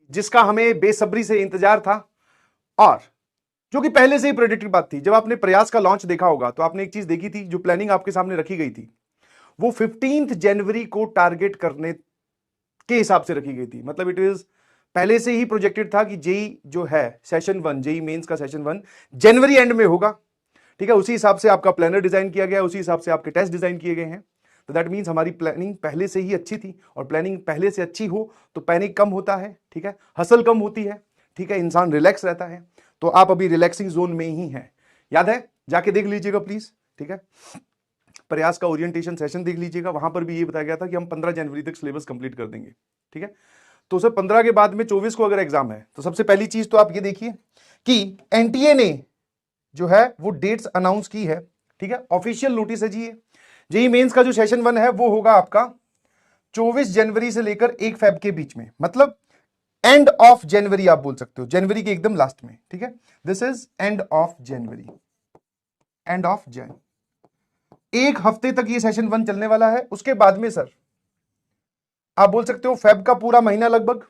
जिसका हमें बेसब्री से इंतजार था और जो कि पहले से ही प्रेडिक्टेड बात थी। जब आपने प्रयास का लॉन्च देखा होगा तो आपने एक चीज देखी थी, जो प्लानिंग आपके सामने रखी गई थी वो 15 जनवरी को टारगेट करने के हिसाब से रखी गई थी। मतलब इट इज पहले से ही प्रोजेक्टेड था कि जेई जो है सेशन 1, जेई मेंस का सेशन 1 जनवरी एंड में होगा। ठीक है, उसी हिसाब से आपका प्लानर डिजाइन किया गया, उसी हिसाब से आपके टेस्ट डिजाइन किए गए हैं। तो दैट मीन्स हमारी प्लानिंग पहले से ही अच्छी थी, और प्लानिंग पहले से अच्छी हो तो पैनिक कम होता है, ठीक है, हसल कम होती है, ठीक है, इंसान रिलैक्स रहता है। तो आप अभी रिलैक्सिंग जोन में ही हैं, याद है, जाके देख लीजिएगा प्लीज। ठीक है, प्रयास का ओरिएंटेशन सेशन देख लीजिएगा, वहां पर भी ये बताया गया था कि हम 15 जनवरी तक सिलेबस कंप्लीट कर देंगे। ठीक है, तो सर 15 के बाद में 24 को अगर एग्जाम है तो सबसे पहली चीज तो आप ये देखिए कि एनटीए ने जो है वो डेट्स अनाउंस की है। ठीक है, ऑफिशियल नोटिस है जी। ये जेई मेंस का जो सेशन 1 है वो होगा आपका 24 जनवरी से लेकर 1 फेब के बीच में, मतलब एंड ऑफ जनवरी आप बोल सकते हो, जनवरी के एकदम लास्ट में। ठीक है, this is end of January, end of जन, एक हफ्ते तक ये सेशन 1 चलने वाला है। उसके बाद में सर आप बोल सकते हो फेब का पूरा महीना लगभग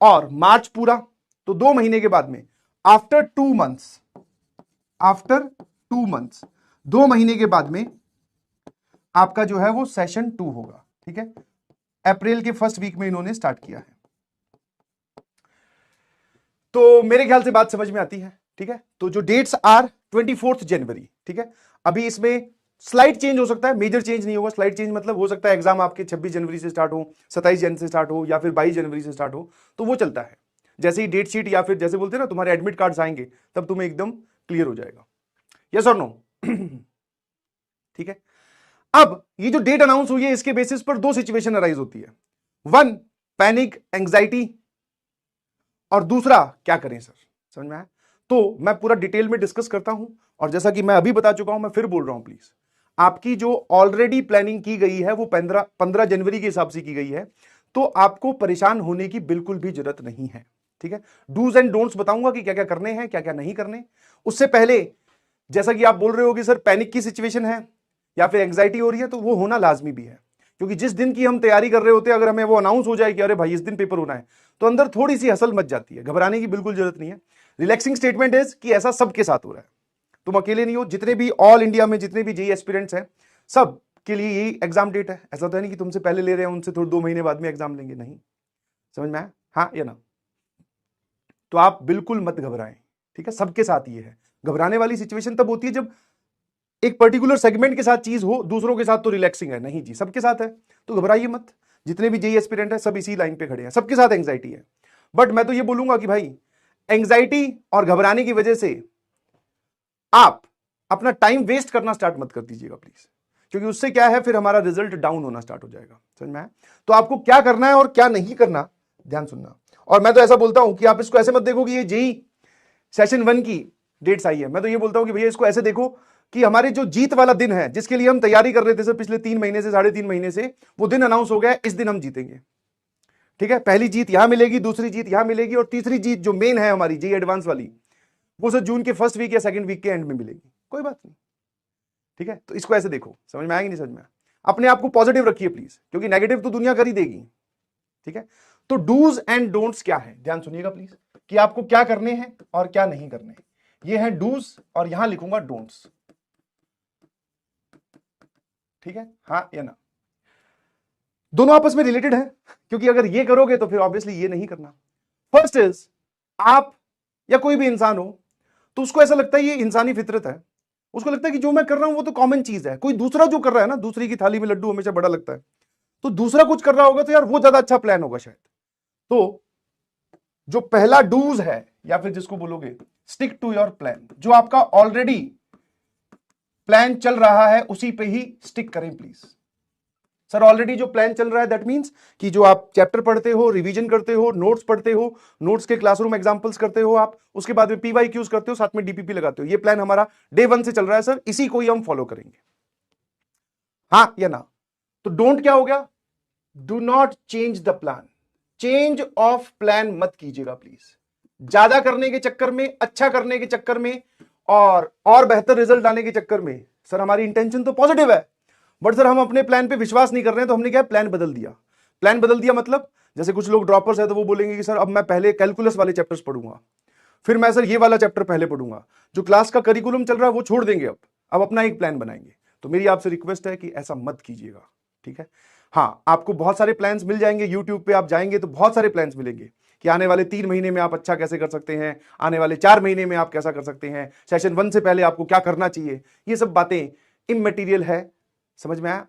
और मार्च पूरा, तो 2 महीने के बाद में आफ्टर 2 मंथ्स, आफ्टर 2 मंथ्स 2 महीने के बाद में आपका जो है वो सेशन 2 होगा। ठीक है, अप्रैल के फर्स्ट वीक में इन्होंने स्टार्ट किया है। तो मेरे ख्याल से बात समझ में आती है। ठीक है, तो जो डेट्स आर 24 जनवरी। ठीक है, अभी इसमें स्लाइड चेंज हो सकता है, मेजर चेंज नहीं होगा। स्लाइड चेंज मतलब हो सकता है एग्जाम आपके 26 जनवरी से स्टार्ट हो, 27 जनवरी से स्टार्ट हो, या फिर 22 जनवरी से स्टार्ट हो, तो वो चलता है। जैसे ही डेट शीट या फिर जैसे बोलते हैं ना तुम्हारे एडमिट कार्ड्स आएंगे तब तुम्हें एकदम क्लियर हो जाएगा। यस और नो? ठीक है, अब ये जो डेट अनाउंस हुई है इसके बेसिस पर 2 सिचुएशन अराइज होती है। 1 पैनिक एंग्जाइटी, और दूसरा क्या करें सर, समझ में आया? तो मैं पूरा डिटेल में डिस्कस करता हूं, और जैसा कि मैं अभी बता चुका हूं मैं फिर बोल रहा हूं, प्लीज आपकी जो ऑलरेडी प्लानिंग की गई है वो 15 जनवरी के हिसाब से की गई है, तो आपको परेशान होने की बिल्कुल भी जरूरत नहीं है। ठीक है, डूज एंड डोंट्स बताऊंगा कि क्या क्या करने हैं, क्या क्या नहीं करने। उससे पहले जैसा कि आप बोल रहे हो कि सर पैनिक की सिचुएशन है या फिर एंग्जाइटी हो रही है, तो वो होना लाजमी भी है, क्योंकि जिस दिन की हम तैयारी कर रहे होते हैं अगर हमें वो अनाउंस हो जाए कि अरे भाई इस दिन पेपर होना है, तो अंदर थोड़ी सी हसल मच जाती है। घबराने की बिल्कुल जरूरत नहीं है। रिलैक्सिंग स्टेटमेंट इज कि ऐसा सबके साथ हो रहा है, तुम अकेले नहीं हो। जितने भी ऑल इंडिया में जितने भी जेई एस्पिरेंट्स हैं सब के लिए यही एग्जाम डेट है। ऐसा तो है नहीं कि तुमसे पहले ले रहे हैं उनसे थोड़े 2 महीने बाद में एग्जाम लेंगे, नहीं। समझ में आया? हाँ या ना? तो आप बिल्कुल मत घबराएं। ठीक है, सबके साथ ये है। घबराने वाली सिचुएशन तब होती है जब एक पर्टिकुलर सेगमेंट के साथ चीज हो, दूसरों के साथ तो रिलैक्सिंग है। नहीं जी, सबके साथ है, तो घबराइए मत। जितने भी जेई एस्पिरेंट है सब इसी लाइन पे खड़े हैं, सबके साथ एंग्जाइटी है। बट मैं तो ये बोलूंगा कि भाई एंग्जाइटी और घबराने की वजह से आप अपना टाइम वेस्ट करना स्टार्ट मत कर दीजिएगा प्लीज, क्योंकि उससे क्या है फिर हमारा रिजल्ट डाउन होना स्टार्ट हो जाएगा। समझ में आया? तो आपको क्या करना है और क्या नहीं करना, ध्यान सुनना। और मैं तो ऐसा बोलता हूं कि आप इसको ऐसे मत देखो कि ये जेई सेशन 1 की डेट्स आई है। मैं तो ये बोलता हूं कि भैया इसको ऐसे देखो कि हमारे जो जीत वाला दिन है, जिसके लिए हम तैयारी कर रहे थे सर पिछले 3 महीने से, 3.5 महीने से, वो दिन अनाउंस हो गया, इस दिन हम जीतेंगे। ठीक है, पहली जीत यहां मिलेगी, दूसरी जीत यहां मिलेगी, और तीसरी जीत जो मेन है हमारी जेई एडवांस वाली, वो सर जून के फर्स्ट वीक या सेकंड वीक के एंड में मिलेगी। कोई बात नहीं। ठीक है, तो इसको ऐसे देखो। समझ में आएगी? नहीं समझ में? अपने आप को पॉजिटिव रखिए प्लीज, क्योंकि नेगेटिव तो दुनिया कर ही देगी। ठीक है, तो डूज एंड डोंट्स क्या है, ध्यान सुनिएगा प्लीज, कि आपको क्या करने हैं और क्या नहीं करने। ये है डूज और यहां लिखूंगा डोंट्स। ठीक है, हाँ या ना? दोनों आपस में रिलेटेड है, क्योंकि अगर ये करोगे तो फिर ऑब्वियसली ये नहीं करना। फर्स्ट इज, आप या कोई भी इंसान हो तो उसको ऐसा लगता है, ये इंसानी फितरत है, उसको लगता है कि जो मैं कर रहा हूं वो तो कॉमन चीज है। कोई दूसरा जो कर रहा है ना, दूसरी की थाली में लड्डू हमेशा बड़ा लगता है, तो दूसरा कुछ कर रहा होगा तो यार वो ज्यादा अच्छा प्लान होगा शायद। तो जो पहला डूज है, या फिर जिसको बोलोगे स्टिक टू योर प्लान, जो आपका ऑलरेडी प्लान चल रहा है उसी पे ही स्टिक करें प्लीज। सर ऑलरेडी जो प्लान चल रहा है दैट मींस कि जो आप चैप्टर पढ़ते हो, रिवीजन करते हो, नोट्स पढ़ते हो, नोट्स के क्लासरूम एग्जांपल्स करते हो आप, उसके बाद में पीवाईक्यूज करते हो, साथ में डीपीपी लगाते हो। ये प्लान हमारा डे 1 से चल रहा है सर, इसी को ही हम फॉलो करेंगे। हाँ या ना? तो डोंट क्या हो गया? Do not change the plan. Change of plan मत कीजिएगा प्लीज। ज्यादा करने के चक्कर में, अच्छा करने के चक्कर में, और बेहतर रिजल्ट आने के चक्कर में, सर हमारी इंटेंशन तो पॉजिटिव है, बट सर हम अपने प्लान पे विश्वास नहीं कर रहे हैं, तो हमने क्या प्लान बदल दिया। प्लान बदल दिया मतलब, जैसे कुछ लोग ड्रॉपर्स है तो वो बोलेंगे कि सर अब मैं पहले कैलकुलस वाले चैप्टर्स पढ़ूंगा, फिर मैं सर ये वाला चैप्टर पहले पढ़ूंगा, जो क्लास का करिकुलम चल रहा है वो छोड़ देंगे, अब अपना एक प्लान बनाएंगे। तो मेरी आपसे रिक्वेस्ट है कि ऐसा मत कीजिएगा, ठीक है। हाँ, आपको बहुत सारे प्लान्स मिल जाएंगे, यूट्यूब पे आप जाएंगे तो बहुत सारे प्लान्स मिलेंगे कि आने वाले 3 महीने में आप अच्छा कैसे कर सकते हैं, आने वाले 4 महीने में आप कैसा कर सकते हैं, सेशन 1 से पहले आपको क्या करना चाहिए। ये सब बातें इमटेरियल है, समझ में आया,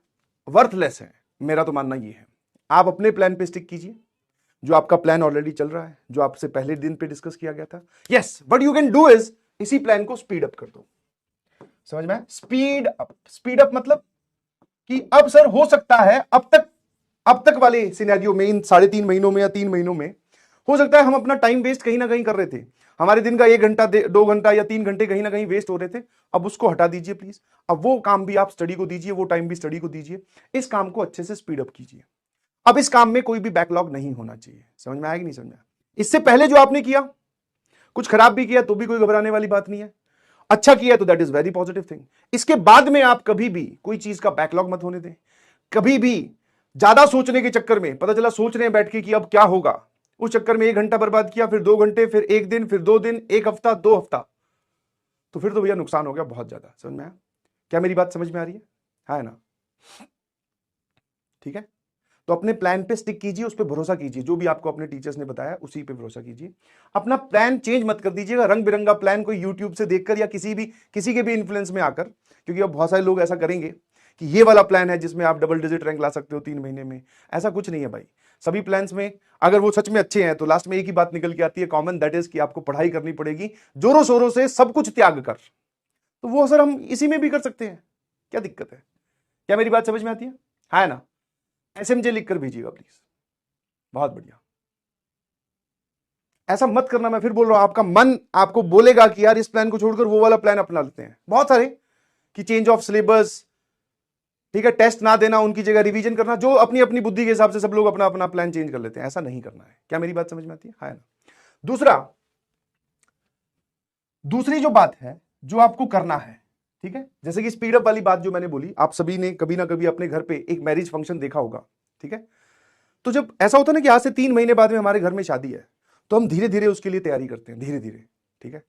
वर्थलेस है, मेरा तो मानना ये है। आप अपने प्लान पे स्टिक कीजिए, जो आपका प्लान ऑलरेडी चल रहा है, जो आपसे पहले दिन पे डिस्कस किया गया था। Yes, what you can do is इसी प्लान को स्पीड अप कर दो। समझ में आया? स्पीड अप, स्पीड अप मतलब कि अब सर हो सकता है अब तक वाले सिनेरियो में, इन 3.5 महीनों में या 3 महीनों में हो सकता है हम अपना टाइम वेस्ट कहीं ना कहीं कर रहे थे, हमारे दिन का 1 घंटा 2 घंटा या 3 घंटे कहीं ना कहीं वेस्ट हो रहे थे। अब उसको हटा दीजिए प्लीज, अब वो काम भी आप स्टडी को दीजिए, वो टाइम भी स्टडी को दीजिए, इस काम को अच्छे से स्पीड अप कीजिए। अब इस काम में कोई भी बैकलॉग नहीं होना चाहिए। समझ में आया कि नहीं समझ में आया? इससे पहले जो आपने किया, कुछ खराब भी किया तो भी कोई घबराने वाली बात नहीं है, अच्छा किया तो that is very positive thing. इसके बाद में आप कभी भी कोई चीज का बैकलॉग मत होने दें। कभी भी ज्यादा सोचने के चक्कर में, पता चला सोच रहे हैं बैठ के कि अब क्या होगा, उस चक्कर में 1 घंटा बर्बाद किया, फिर 2 घंटे, फिर 1 दिन, फिर 2 दिन, 1 हफ्ता, 2 हफ्ता, तो फिर तो भैया नुकसान हो गया बहुत ज्यादा। समझ में आया? क्या मेरी बात समझ में आ रही है ना? ठीक है, तो अपने प्लान पे स्टिक कीजिए, उस पर भरोसा कीजिए, जो भी आपको अपने टीचर्स ने बताया उसी पे भरोसा कीजिए। अपना प्लान चेंज मत कर दीजिएगा रंग बिरंगा प्लान कोई यूट्यूब से देखकर या किसी के भी इन्फ्लुएंस में आकर, क्योंकि अब बहुत सारे लोग ऐसा करेंगे कि ये वाला प्लान है जिसमें आप डबल डिजिट रैंक ला सकते हो 3 महीने में। ऐसा कुछ नहीं है भाई। सभी प्लान्स में अगर वो सच में अच्छे हैं तो लास्ट में एक ही बात निकल के आती है कॉमन, दैट इज कि आपको पढ़ाई करनी पड़ेगी जोरों शोरों से, सब कुछ त्याग कर। तो वो सर हम इसी में भी कर सकते हैं, क्या दिक्कत है? क्या मेरी बात समझ में आती है ना? SMJ लिखकर भेजिएगा प्लीज, बहुत बढ़िया। ऐसा मत करना, मैं फिर बोल रहा हूं, आपका मन आपको बोलेगा कि यार इस प्लान को छोड़कर वो वाला प्लान अपना लेते हैं, बहुत सारे कि चेंज ऑफ सिलेबस, ठीक है, टेस्ट ना देना, उनकी जगह रिवीजन करना, जो अपनी अपनी बुद्धि के हिसाब से सब लोग अपना अपना प्लान चेंज कर लेते हैं। ऐसा नहीं करना है। क्या मेरी बात समझ में आती है ना? दूसरी जो बात है जो आपको करना है, ठीक है, जैसे कि स्पीड अप वाली बात जो मैंने बोली, आप सभी ने कभी ना कभी अपने घर पे एक मैरिज फंक्शन देखा होगा, ठीक है। तो जब ऐसा होता है ना कि आज से 3 महीने बाद में हमारे घर में शादी है, तो हम धीरे धीरे उसके लिए तैयारी करते हैं, धीरे धीरे, ठीक है,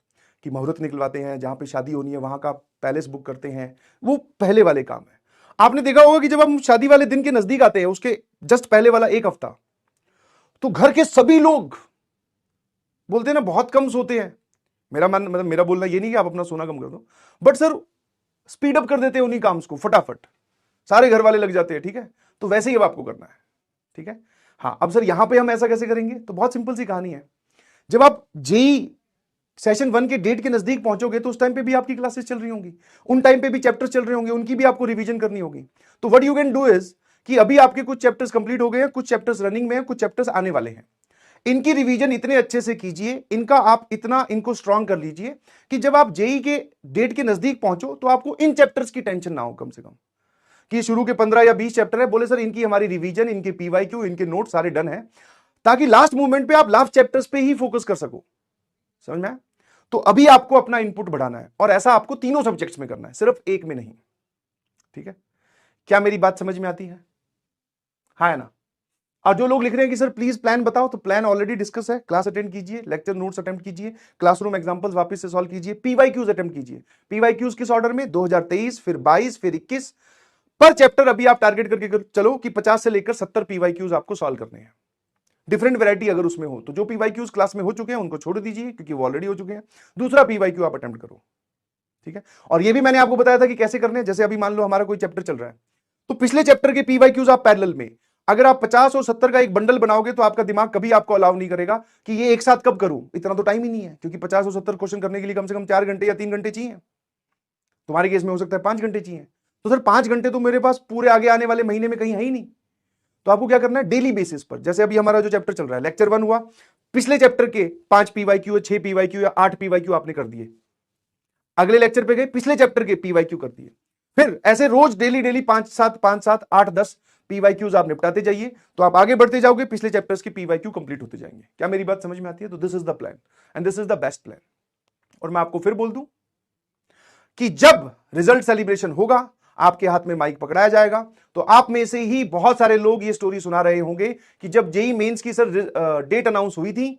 कि मुहूर्त निकलवाते हैं, जहां पे शादी होनी है वहां का पैलेस बुक करते हैं, वो पहले वाले काम है। आपने देखा होगा कि जब हम शादी वाले दिन के नजदीक आते हैं, उसके जस्ट पहले वाला 1 हफ्ता, तो घर के सभी लोग बोलते हैं ना बहुत कम सोते हैं। मेरा मन, मतलब मेरा बोलना ये नहीं कि आप अपना सोना कम कर दो, बट सर स्पीड अप कर देते हैं उन्हीं काम को फटाफट, सारे घर वाले लग जाते हैं, ठीक है। तो वैसे ही अब आपको करना है, ठीक है। हाँ, अब सर यहां पे हम ऐसा कैसे करेंगे? तो बहुत सिंपल सी कहानी है। जब आप जेई सेशन 1 के डेट के नजदीक पहुंचोगे तो उस टाइम पे भी आपकी क्लासेस चल रही होंगी, उन टाइम पे भी चैप्टर्स चल रहे होंगे, उनकी भी आपको रिवीजन करनी होगी। तो what you can do is कि अभी आपके कुछ चैप्टर्स कंप्लीट हो गए हैं, कुछ चैप्टर्स रनिंग में हैं, कुछ चैप्टर्स आने वाले हैं, इनकी रिवीजन इतने अच्छे से कीजिए, इनका आप इतना इनको स्ट्रांग कर लीजिए कि जब आप जेई के डेट के नजदीक पहुंचो तो आपको इन चैप्टर्स की टेंशन ना हो, कम से कम कि शुरू के 15 या 20 चैप्टर है, बोले सर इनकी हमारी रिवीजन, इनके पीवाईक्यू, इनके नोट सारे डन है, ताकि लास्ट मोमेंट पे आप लास्ट चैप्टर्स पे ही फोकस कर सको। समझ में आया? तो अभी आपको अपना इनपुट बढ़ाना है, और ऐसा आपको तीनों सब्जेक्ट्स में करना है, सिर्फ एक में नहीं, ठीक है। क्या मेरी बात समझ में आती है ना? और जो लोग लिख रहे हैं कि सर प्लीज प्लान बताओ, तो प्लान ऑलरेडी डिस्कस है, क्लास अटेंड कीजिए, लेक्चर नोट्स अटेम्प्ट कीजिए, क्लासरूम एग्जांपल्स वापस से सॉल्व कीजिए, पीवाईक्यूज अटेम्प्ट कीजिए। पीवाईक्यूज किस ऑर्डर में? 2023, फिर 22, फिर 21 पर चैप्टर अभी आप टारगेट करके चलो कि 50 से लेकर 70 पीवाईक्यूज आपको सॉल्व करने हैं। डिफरेंट वैरायटी अगर उसमें हो तो जो पीवाईक्यूज क्लास में हो चुके हैं उनको छोड़ दीजिए, क्योंकि वो ऑलरेडी हो चुके हैं, दूसरा पीवाईक्यू आप अटेम्प्ट करो, ठीक है। और ये भी मैंने आपको बताया था कि कैसे करने हैं। जैसे अभी मान लो हमारा कोई चैप्टर चल रहा है, तो पिछले चैप्टर के पीवाईक्यूज आप पैरेलल में, अगर आप 50 और 70 का एक बंडल बनाओगे तो आपका दिमाग कभी आपको अलाउ नहीं करेगा कि ये एक साथ कब करूं, इतना तो टाइम ही नहीं है, क्योंकि 50 और 70 क्वेश्चन करने के लिए कम से कम 4 घंटे या 3 घंटे चाहिए, तुम्हारे केस में हो सकता है 5 घंटे चाहिए। तो सर 5 घंटे तो मेरे पास पूरे आगे आने वाले महीने में कहीं है ही नहीं। तो आपको क्या करना है, डेली बेसिस पर, जैसे अभी हमारा जो चैप्टर चल रहा है, लेक्चर 1 हुआ, पिछले चैप्टर के 5 पीवाईक्यू, 6 पीवाईक्यू या 8 पीवाईक्यू आपने कर दिए, अगले लेक्चर पे गए, पिछले चैप्टर के पीवाईक्यू कर दिए, फिर ऐसे रोज डेली 5-7, 5-7, 8-10 पीवाईक्यूज आप निपटाते जाइए, तो आप आगे बढ़ते जाओगे, पिछले चैप्टर्स के पीवाईक्यू कंप्लीट होते जाएंगे। क्या मेरी बात समझ में आती है? तो this is the plan and this is the best plan. और मैं आपको फिर बोल दूं कि जब रिजल्ट सेलिब्रेशन होगा, आपके हाथ में माइक पकड़ाया जाएगा। तो आप में से ही बहुत सारे लोग ये स्टोरी सुना रहे होंगे कि जब जेई मेंस की सर डेट अनाउंस हुई थी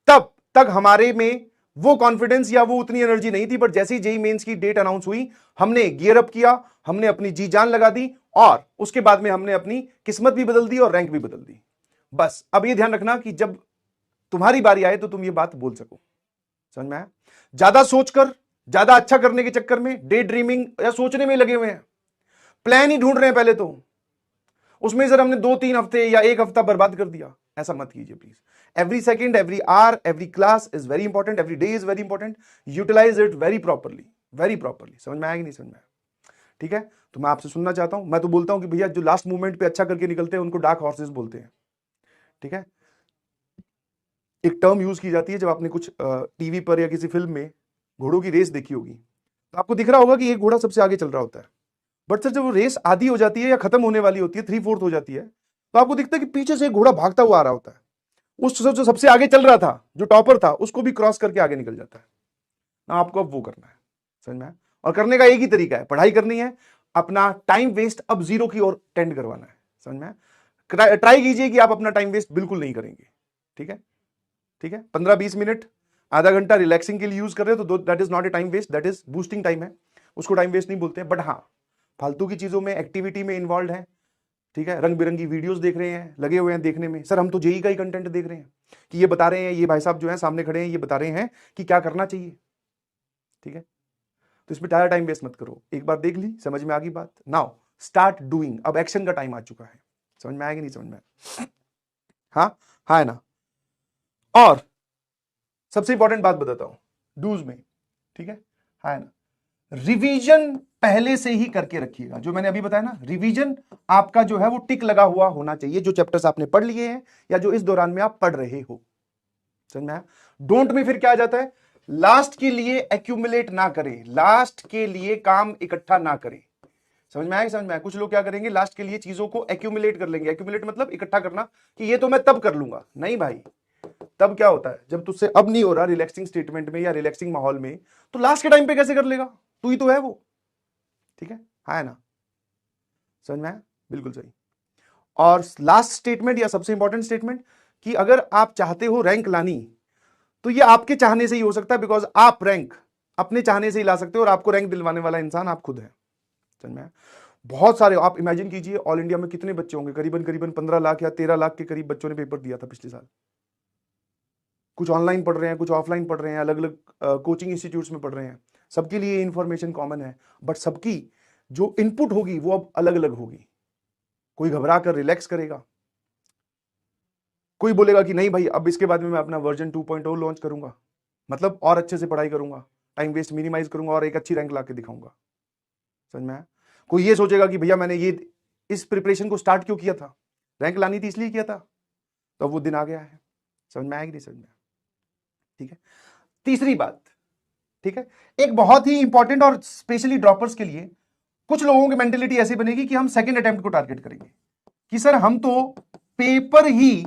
तब तक हमारे में वो कॉन्फिडेंस या वो उतनी एनर्जी नहीं थी, बट जैसे ही जेई मेंस की डेट अनाउंस हुई हमने गियर अप किया, हमने अपनी जी जान लगा दी और उसके बाद में हमने अपनी किस्मत भी बदल दी और रैंक भी बदल दी। बस अब ये ध्यान रखना कि जब तुम्हारी बारी आए तो तुम ये बात बोल सको। समझ में आया? ज्यादा सोचकर ज्यादा अच्छा करने के चक्कर में डे ड्रीमिंग या सोचने में लगे हुए हैं, प्लान ही ढूंढ रहे हैं पहले तो, उसमें सर हमने 2-3 हफ्ते या 1 हफ्ता बर्बाद कर दिया। ऐसा मत कीजिए please. Every second, every hour, every class is very important, every day is very important. Utilise it very properly, very properly. समझ में आया कि नहीं समझ में आया? ठीक है, तो मैं आपसे सुनना चाहता हूं। मैं तो बोलता हूं कि भैया जो लास्ट मोमेंट पे अच्छा करके निकलते हैं उनको डार्क हॉर्सेस बोलते हैं। ठीक है, एक टर्म यूज की जाती है जब आपने कुछ टीवी पर या किसी फिल्म में घोड़ों की रेस देखी होगी तो आपको दिख रहा होगा कि एक घोड़ा सबसे आगे चल रहा होता है, बट सर जब वो रेस आधी हो जाती है या खत्म होने वाली होती है, 3/4 हो जाती है, तो आपको दिखता है कि पीछे से एक घोड़ा भागता हुआ आ रहा होता है। उस जो सबसे आगे चल रहा था, जो टॉपर था, उसको भी क्रॉस करके आगे निकल जाता है ना। आपको अब वो करना है। समझ में आया? और करने का एक ही तरीका है, पढ़ाई करनी है, अपना टाइम वेस्ट अब 0 की ओर टेंड करवाना है। समझ में आया? ट्राई कीजिए कि आप अपना टाइम वेस्ट बिल्कुल नहीं करेंगे। ठीक है, ठीक है, 15-20 मिनट, आधा घंटा रिलैक्सिंग के लिए यूज कर रहे हो तो that is not a time waste, that is boosting time है, उसको टाइम वेस्ट नहीं बोलते हैं। बट हाँ, फालतू की चीजों में, एक्टिविटी में इन्वॉल्व है। ठीक है, रंग बिरंगी वीडियोस देख रहे हैं, लगे हुए हैं देखने में। सर हम तो जेई का ही कंटेंट देख रहे हैं कि ये बता रहे हैं, ये भाई साहब जो है सामने खड़े हैं, ये बता रहे हैं कि क्या करना चाहिए। ठीक है, तो इसमें ज्यादा टाइम वेस्ट मत करो। एक बार देख ली, समझ में आ गई बात, नाउ स्टार्ट डूइंग। अब एक्शन का टाइम आ चुका है। समझ में आएगी नहीं समझ में? हाँ हाँ है ना। और सबसे इंपॉर्टेंट बात बताता हूं डूज में। ठीक है, हाँ ना, रिवीजन पहले से ही करके रखिएगा। जो मैंने अभी बताया ना, रिवीजन आपका जो है वो टिक लगा हुआ होना चाहिए, जो चैप्टर्स आपने पढ़ लिए हैं या जो इस दौरान में आप पढ़ रहे हो। समझ में आया? डोंट में फिर क्या आ जाता है, लास्ट के लिए एक्यूमुलेट ना करें, लास्ट के लिए काम इकट्ठा ना करें। समझ में आया? समझ में आया? कुछ लोग क्या करेंगे, लास्ट के लिए चीजों को एक्यूमुलेट कर लेंगे। एक्यूमुलेट मतलब इकट्ठा करना, कि ये तो मैं तब कर लूंगा। नहीं भाई, तब क्या होता है, जब तुझसे अब नहीं हो रहा रिलैक्सिंग स्टेटमेंट में या रिलैक्सिंग माहौल में, तो लास्ट के टाइम पे कैसे कर लेगा? तू ही तो है वो। ठीक है, हाँ है ना? समझ में आया? बिल्कुल सही। और लास्ट स्टेटमेंट या सबसे इंपॉर्टेंट स्टेटमेंट, कि अगर आप चाहते हो रैंक लानी तो ये आपके चाहने से ही हो सकता है, बिकॉज आप रैंक अपने चाहने से ही ला सकते हो और आपको रैंक दिलवाने वाला इंसान आप खुद है। समझ में आया? बहुत सारे, आप इमेजिन कीजिए ऑल इंडिया में कितने बच्चे होंगे, करीबन करीबन 15 लाख या 13 लाख के करीब बच्चों ने पेपर दिया था पिछले साल। कुछ ऑनलाइन पढ़ रहे हैं, कुछ ऑफलाइन पढ़ रहे हैं, अलग अलग कोचिंग इंस्टीट्यूट्स में पढ़ रहे हैं। सबके लिए इंफॉर्मेशन कॉमन है, बट सबकी जो इनपुट होगी वो अब अलग अलग होगी। कोई घबरा कर रिलैक्स करेगा, कोई बोलेगा कि नहीं भाई अब इसके बाद में मैं अपना वर्जन 2.0 लॉन्च करूंगा, मतलब और अच्छे से पढ़ाई करूंगा, टाइम वेस्ट मिनिमाइज करूंगा और एक अच्छी रैंक ला के दिखाऊंगा। समझ में आया? कोई ये सोचेगा कि भैया मैंने ये इस प्रिपरेशन को स्टार्ट क्यों किया था, रैंक लानी थी इसलिए किया था, तो अब वो दिन आ गया है। समझ में आएगी नहीं समझ में? ठीक है, तीसरी बात, ठीक है, एक बहुत ही इंपॉर्टेंट और स्पेशली ड्रॉपर्स के लिए, कुछ लोगों की मेंटेलिटी ऐसी बनेगी कि हम सेकंड अटेम्प्ट को टारगेट करेंगे, कि सर हम तो पेपर ही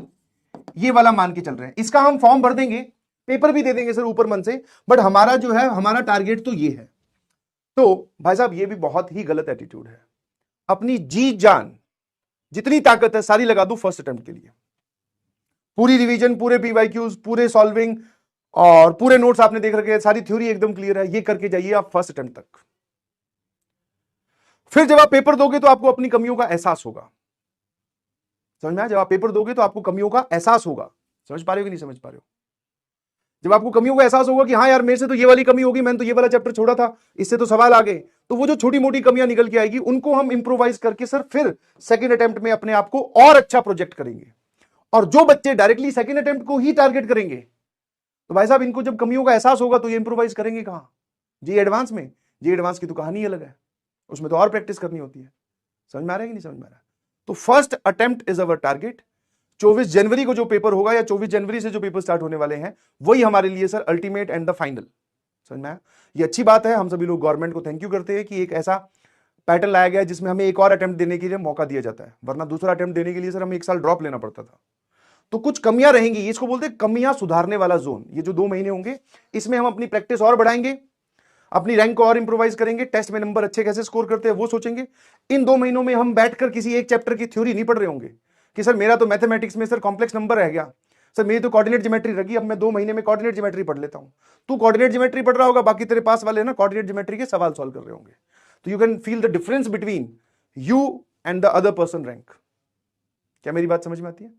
ये वाला मान के चल रहे हैं, इसका हम फॉर्म भर देंगे, पेपर भी दे देंगे सर ऊपर मन से, बट हमारा जो है हमारा टारगेट तो ये है। तो भाई साहब ये भी बहुत ही गलत एटीट्यूड है। अपनी जी जान जितनी ताकत है सारी लगा दो फर्स्ट अटेम्प्ट के लिए। पूरी रिवीजन, पूरे पीवाईक्यूज, पूरे सॉल्विंग और पूरे नोट्स आपने देख रखे हैं, सारी थ्योरी एकदम क्लियर है, ये करके जाइए आप फर्स्ट अटेम्प्ट तक। फिर जब आप पेपर दोगे तो आपको अपनी कमियों का एहसास होगा। समझ में आया? जब आप पेपर दोगे तो आपको कमियों का एहसास होगा। समझ पा रहे हो कि नहीं समझ पा रहे हो? जब आपको कमियों का एहसास होगा कि हाँ यार मेरे से तो ये वाली कमी होगी, मैंने तो ये वाला चैप्टर छोड़ा था, इससे तो सवाल आ गए, तो वो जो छोटी मोटी कमियां निकल के आएगी उनको हम इंप्रोवाइज करके सर फिर सेकंड अटेम्प्ट में अपने आप को और अच्छा प्रोजेक्ट करेंगे। और जो बच्चे डायरेक्टली सेकंड अटेम्प्ट को ही टारगेट करेंगे, तो भाई साहब इनको जब कमियों का एहसास होगा तो ये इंप्रोवाइज करेंगे कहां? जी एडवांस में। जी एडवांस की तो कहानी अलग है, उसमें तो और प्रैक्टिस करनी होती है। समझ में आ रहा है कि नहीं समझ में आ रहा है? तो first attempt is our target. 24 जनवरी को जो पेपर होगा या 24 जनवरी से जो पेपर स्टार्ट होने वाले हैं वही हमारे लिए sir ultimate and the final. समझ में आया? ये अच्छी बात है, हम सभी लोग गवर्नमेंट को थैंक यू करते हैं कि एक ऐसा पैटर्न लाया गया जिसमें हमें एक और अटेम्प्ट देने के लिए मौका दिया जाता है, वरना दूसरा अटेम्प्ट देने के लिए सर हमें 1 साल ड्रॉप लेना पड़ता था। तो कुछ कमियां रहेंगी, इसको बोलते हैं कमियां सुधारने वाला जोन। ये जो 2 महीने होंगे इसमें हम अपनी प्रैक्टिस और बढ़ाएंगे, अपनी रैंक को और इंप्रोवाइज करेंगे, टेस्ट में नंबर अच्छे कैसे स्कोर करते हैं वो सोचेंगे। इन 2 महीनों में हम बैठकर किसी एक चैप्टर की थ्योरी नहीं पढ़ रहे होंगे कि सर मेरा तो मैथमेटिक्स में सर कॉम्प्लेक्स नंबर रह गया, सर मेरी तो कोऑर्डिनेट ज्योमेट्री रही, अब मैं 2 महीने में कोऑर्डिनेट ज्योमेट्री पढ़ लेता हूं। तू कोऑर्डिनेट ज्योमेट्री पढ़ रहा होगा, बाकी तेरे पास वाले ना कोऑर्डिनेट ज्योमेट्री के सवाल सॉल्व कर रहे होंगे। तो you can feel the difference between you and the other person rank. क्या मेरी बात समझ में आती है?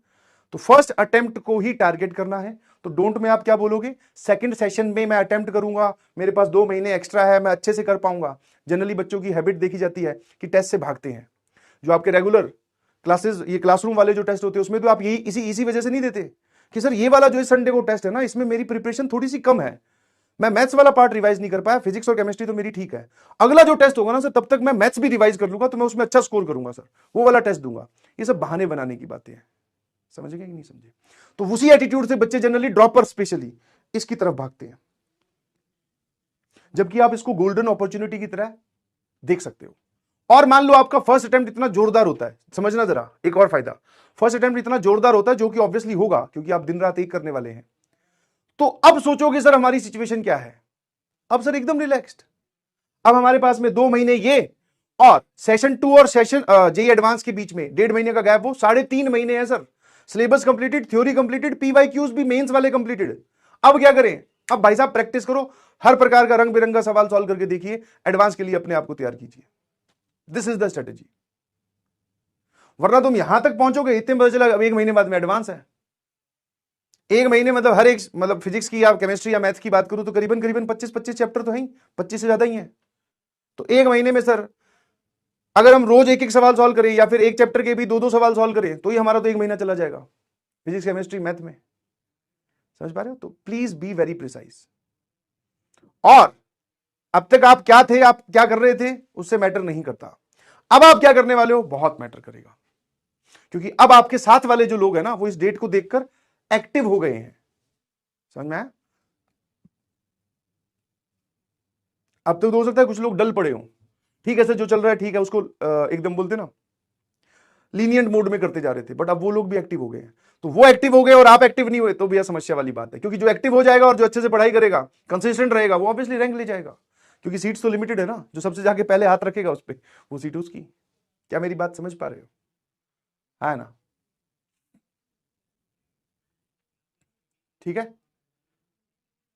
तो फर्स्ट अटेम्प्ट को ही टारगेट करना है। तो डोंट में आप क्या बोलोगे, सेकंड सेशन में मैं अटेम्प्ट करूंगा, मेरे पास 2 महीने एक्स्ट्रा है, मैं अच्छे से कर पाऊंगा। जनरली बच्चों की हैबिट देखी जाती है कि टेस्ट से भागते हैं। जो आपके रेगुलर क्लासेस, ये क्लासरूम वाले जो टेस्ट होते हैं, उसमें तो आप यही इसी वजह से नहीं देते कि सर ये वाला जो इस संडे को टेस्ट है ना, इसमें मेरी प्रिपरेशन थोड़ी सी कम है, मैं मैथ्स वाला पार्ट रिवाइज नहीं कर पाया, फिजिक्स और केमिस्ट्री तो मेरी ठीक है, अगला जो टेस्ट होगा ना सर तब तक मैं मैथ्स भी रिवाइज कर लूंगा, तो मैं उसमें अच्छा स्कोर करूंगा सर, वो वाला टेस्ट दूंगा। ये सब बहाने बनाने की बातें हैं। समझ गए कि नहीं समझे? तो उसी एटीट्यूड से बच्चे जनरली ड्रॉपर स्पेशली इसकी तरफ भागते हैं, जबकि आप इसको गोल्डन अपॉर्चुनिटी की तरह देख सकते हो। और मान लो आपका फर्स्ट अटेम्प्ट इतना जोरदार होता है, समझना जरा एक और फायदा, फर्स्ट अटेम्प्ट इतना जोरदार होता है, जो कि ऑब्वियसली होगा क्योंकि आप दिन रात एक करने वाले हैं। तो अब सोचोगे सर हमारी सिचुएशन क्या है? अब सर एकदम रिलैक्स्ड। अब हमारे पास में 2 महीने ये और सेशन 2 और सेशन जेई एडवांस के बीच में 1.5 महीने का गैप, वो 3.5 महीने है sir. Syllabus completed, theory completed, PYQs भी मेंस वाले कंप्लीटेड। अब क्या करें? अब भाई साहब प्रैक्टिस करो, हर प्रकार का रंग बिरंगा सवाल सॉल्व करके देखिए, एडवांस के लिए अपने आप को तैयार कीजिए। This is the strategy. वरना तुम यहां तक पहुंचोगे, इतने पता चला अब 1 महीने बाद में एडवांस है। 1 महीने मतलब हर एक, मतलब फिजिक्स की या केमिस्ट्री या मैथ्स की बात करूं तो करीबन 25 चैप्टर तो हैं, 25 से ज्यादा ही हैं। तो 1 महीने में सर अगर हम रोज एक सवाल सॉल्व करें या फिर एक चैप्टर के भी 2 सवाल सॉल्व करें, तो ही हमारा तो 1 महीना चला जाएगा फिजिक्स केमिस्ट्री मैथ में। समझ पा रहे हो? तो प्लीज बी वेरी प्रिसाइज। और अब तक आप क्या थे, आप क्या कर रहे थे, उससे मैटर नहीं करता। अब आप क्या करने वाले हो बहुत मैटर करेगा, क्योंकि अब आपके साथ वाले जो लोग हैं ना, वो इस डेट को देखकर एक्टिव हो गए हैं। समझ में आया? अब तक तो हो सकता है कुछ लोग डल पड़े हो, ठीक है सर जो चल रहा है ठीक है, उसको एकदम बोलते ना लीनियंट मोड में करते जा रहे थे, बट अब वो लोग भी एक्टिव हो गए हैं। तो वो एक्टिव हो गए और आप एक्टिव नहीं हुए, तो भैया समस्या वाली बात है। क्योंकि जो एक्टिव हो जाएगा और जो अच्छे से पढ़ाई करेगा, कंसिस्टेंट रहेगा, वो ऑब्वियसली रैंक ले जाएगा, क्योंकि सीट्स तो लिमिटेड है ना। जो सबसे जाके पहले हाथ रखेगा उस पर, वो सीट उसकी। क्या मेरी बात समझ पा रहे हो? है ना? ठीक है।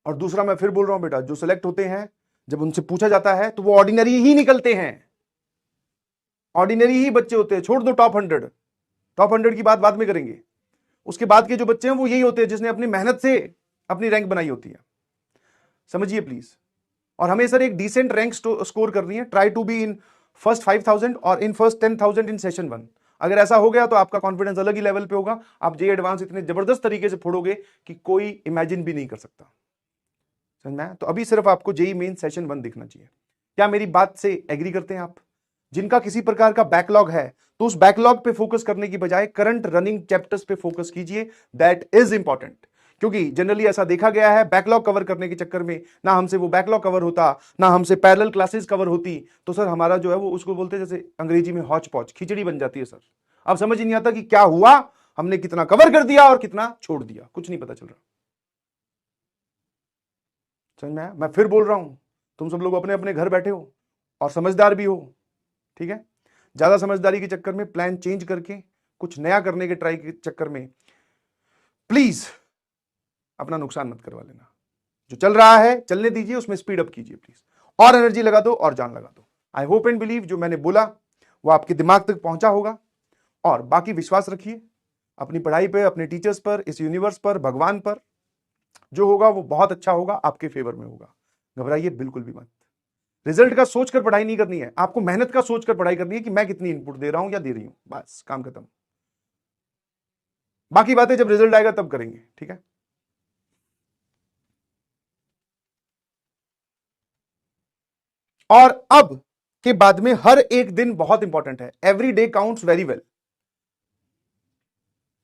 और दूसरा मैं फिर बोल रहा हूं बेटा, जो सिलेक्ट होते हैं जब उनसे पूछा जाता है तो वो ऑर्डिनरी ही निकलते हैं, ऑर्डिनरी ही बच्चे होते हैं। छोड़ दो टॉप 100 की बात बाद में करेंगे। उसके बाद के जो बच्चे हैं वो यही होते हैं जिसने अपनी मेहनत से अपनी रैंक बनाई होती है। समझिए प्लीज। और हमें सर एक डिसेंट रैंक स्कोर करनी है। Try to be in first 5000 और इन फर्स्ट 10,000 इन सेशन 1। अगर ऐसा हो गया तो आपका कॉन्फिडेंस अलग ही लेवल पे होगा। आप जे एडवांस इतने जबरदस्त तरीके से फोड़ोगे कि कोई इमेजिन भी नहीं कर सकता। समझ में आया? तो अभी सिर्फ आपको जेई मेन सेशन 1 दिखना चाहिए। क्या मेरी बात से एग्री करते हैं आप? जिनका किसी प्रकार का बैकलॉग है, तो उस बैकलॉग पे फोकस करने की बजाय करंट रनिंग चैप्टर्स पे फोकस कीजिए। That is important. क्योंकि जनरली ऐसा देखा गया है, बैकलॉग कवर करने के चक्कर में ना हमसे वो बैकलॉग कवर होता, ना हमसे पैरेलल क्लासेस कवर होती, तो सर हमारा जो है वो, उसको बोलते हैं जैसे अंग्रेजी में हॉच पॉच, खिचड़ी बन जाती है सर। अब समझ ही नहीं आता कि क्या हुआ, हमने कितना कवर कर दिया और कितना छोड़ दिया, कुछ नहीं पता चल रहा। समझ में आया? मैं फिर बोल रहा हूं, तुम सब लोग अपने अपने घर बैठे हो और समझदार भी हो, ठीक है? ज्यादा समझदारी के चक्कर में, प्लान चेंज करके कुछ नया करने के ट्राई के चक्कर में प्लीज अपना नुकसान मत करवा लेना। जो चल रहा है चलने दीजिए, उसमें स्पीड अप कीजिए प्लीज, और एनर्जी लगा दो और जान लगा दो। आई होप एंड बिलीव जो मैंने बोला वो आपके दिमाग तक पहुंचा होगा। और बाकी विश्वास रखिए अपनी पढ़ाई पे, अपने टीचर्स पर, इस यूनिवर्स पर, भगवान पर। जो होगा वो बहुत अच्छा होगा, आपके फेवर में होगा। घबराइए बिल्कुल भी मत। रिजल्ट का सोचकर पढ़ाई नहीं करनी है, आपको मेहनत का सोचकर पढ़ाई करनी है कि मैं कितनी इनपुट दे रहा हूं या दे रही हूं, बस काम खत्म। बाकी बातें जब रिजल्ट आएगा तब करेंगे, ठीक है? और अब के बाद में हर एक दिन बहुत इंपॉर्टेंट है। Every day counts very well.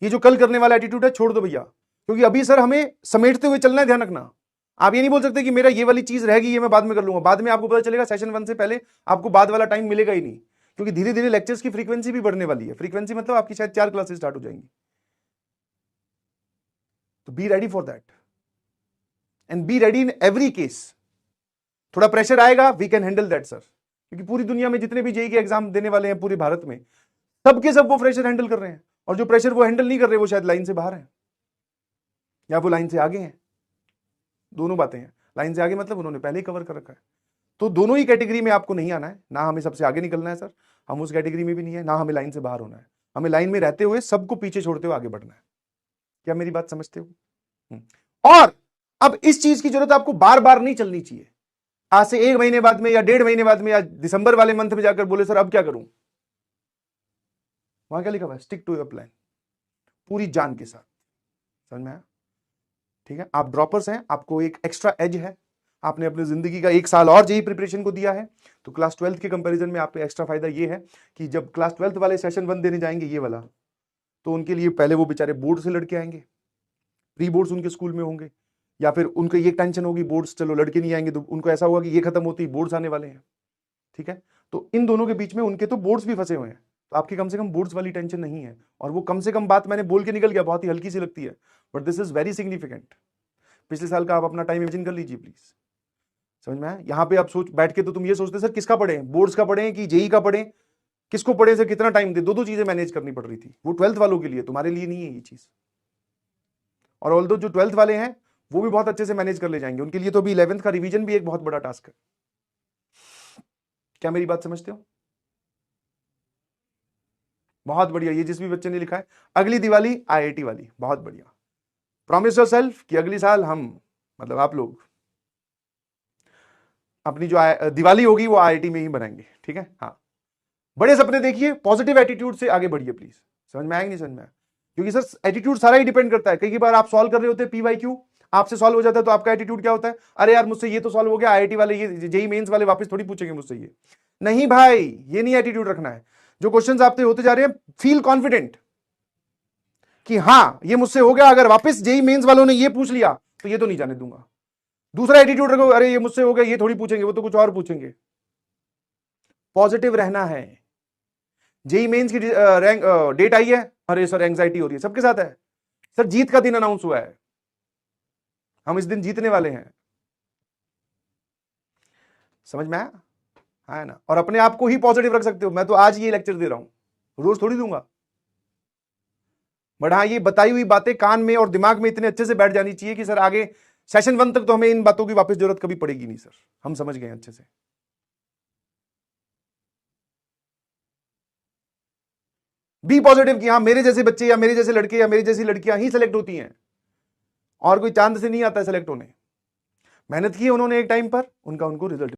ये जो कल करने वाला एटीट्यूड है छोड़ दो भैया, क्योंकि अभी सर हमें समेटते हुए चलना है, ध्यान रखना। आप ये नहीं बोल सकते कि मेरा ये वाली चीज रहेगी, ये मैं बाद में कर लूंगा। बाद में आपको पता चलेगा सेशन 1 से पहले आपको बाद वाला टाइम मिलेगा ही नहीं, क्योंकि धीरे धीरे लेक्चर्स की फ्रीक्वेंसी भी बढ़ने वाली है। फ्रीक्वेंसी मतलब आपकी शायद 4 क्लासेस स्टार्ट हो जाएंगी। तो be ready for that and be ready in every case. थोड़ा प्रेशर आएगा, we can handle that sir, क्योंकि पूरी दुनिया में जितने भी जेई के एग्जाम देने वाले हैं पूरे भारत में, सबके सब वो प्रेशर हैंडल कर रहे हैं, और जो प्रेशर वो हैंडल नहीं कर रहे वो शायद लाइन से बाहर है या वो लाइन से आगे हैं। दोनों बातें हैं, लाइन से आगे मतलब उन्होंने पहले ही कवर कर रखा है। तो दोनों ही कैटेगरी में आपको नहीं आना है, ना हमें सबसे आगे निकलना है सर, हम उस कैटेगरी में भी नहीं है, ना हमें लाइन से बाहर होना है, हमें लाइन में रहते हुए सबको पीछे छोड़ते हुए आगे बढ़ना है। क्या मेरी बात समझते हो? और अब इस चीज की जरूरत आपको बार बार नहीं चलनी चाहिए। आज से 1 महीने बाद में या 1.5 महीने बाद में या दिसंबर वाले मंथ में जाकर बोले सर अब क्या करूं, वहां क्या लिखा हुआ है, स्टिक टू योर प्लान, पूरी जान के साथ। समझ में आया? ठीक है, आप ड्रॉपर्स हैं, आपको एक एक्स्ट्रा एज है, आपने अपनी जिंदगी का 1 साल और जेई प्रिपरेशन को दिया है, तो क्लास 12th के कंपैरिजन में आपको एक्स्ट्रा फायदा ये है कि जब क्लास 12th वाले सेशन 1 देने जाएंगे ये वाला, तो उनके लिए पहले वो बेचारे बोर्ड से लड़के आएंगे, प्री बोर्ड्स उनके स्कूल में होंगे, या फिर उनको ये टेंशन होगी बोर्ड्स चलो लड़के नहीं आएंगे, तो उनको ऐसा होगा कि ये खत्म होती बोर्ड्स आने वाले हैं। ठीक है, तो इन दोनों के बीच में उनके तो बोर्ड्स भी फंसे हुए हैं, तो आपकी कम से कम बोर्ड्स वाली टेंशन नहीं है। और वो कम से कम बात मैंने बोल के निकल गया, बहुत ही हल्की सी लगती है, but this is very significant. पिछले साल का आप अपना टाइम इमेजिन कर लीजिए प्लीज। समझ में आया? यहां पे आप सोच बैठ के तो तुम ये सोचते सर किसका पढ़े, बोर्ड्स का पढ़े कि जेई का पढ़े, किसको पढ़े सर, कितना टाइम दे, दो चीजें मैनेज करनी पड़ रही थी। वो 12th वालों के लिए, तुम्हारे लिए नहीं है ये चीज। और ऑल्दो जो 12th वाले हैं वो भी बहुत अच्छे से मैनेज कर ले जाएंगे, उनके लिए तो अभी 11th का रिवीजन भी एक बहुत बड़ा टास्क है। क्या मेरी बात समझते हो? बहुत बढ़िया, ये जिस भी बच्चे ने लिखा है अगली दिवाली आईआईटी वाली, बहुत बढ़िया। प्रॉमिस योरसेल्फ कि अगली साल हम, मतलब आप लोग, अपनी जो दिवाली होगी वो आईआईटी में ही बनाएंगे। ठीक है, हाँ, बड़े सपने देखिए, पॉजिटिव एटीट्यूड से आगे बढ़िए प्लीज। समझ में आएगा नहीं समझ में आया? क्योंकि सर एटीट्यूड सारा ही डिपेंड करता है। कई बार आप सॉल्व कर रहे होते हैं पीवाईक्यू, आपसे सॉल्व हो जाता है तो आपका एटीट्यूड क्या होता है, अरे यार मुझसे ये तो सॉल्व हो गया, आईआईटी वाले ये जेई मेंस वाले वापस थोड़ी पूछेंगे मुझसे ये। नहीं भाई, ये नहीं एटीट्यूड रखना है। जो क्वेश्चंस आपसे होते जा रहे हैं फील कॉन्फिडेंट कि हाँ ये मुझसे हो गया, अगर वापस जेई मेंस वालों ने ये पूछ लिया तो ये तो नहीं जाने दूंगा। दूसरा एटीट्यूड रखो, अरे ये मुझसे हो गया, ये थोड़ी पूछेंगे, वो तो कुछ और पूछेंगे। पॉजिटिव रहना है। जेई मेंस की रैंक डेट आई है, अरे सर एंजाइटी हो रही है, सबके साथ है सर। जीत का दिन अनाउंस हुआ है, हम इस दिन जीतने वाले हैं। समझ में आया? है ना? और अपने आप को ही पॉजिटिव रख सकते हो। मैं तो आज ये लेक्चर दे रहा हूं, रोज थोड़ी दूंगा, बट हाँ ये बताई हुई बातें कान में और दिमाग में इतने अच्छे से बैठ जानी चाहिए कि सर आगे सेशन 1 तक तो हमें इन बातों की वापस जरूरत कभी पड़ेगी नहीं सर, हम समझ गए अच्छे से। बी पॉजिटिव कि हाँ मेरे जैसे बच्चे या मेरे जैसे लड़के या मेरी जैसी लड़कियां ही सेलेक्ट होती हैं, और कोई चांद से नहीं आता है सेलेक्ट होने। मेहनत की है उन्होंने एक टाइम पर, उनको रिजल्ट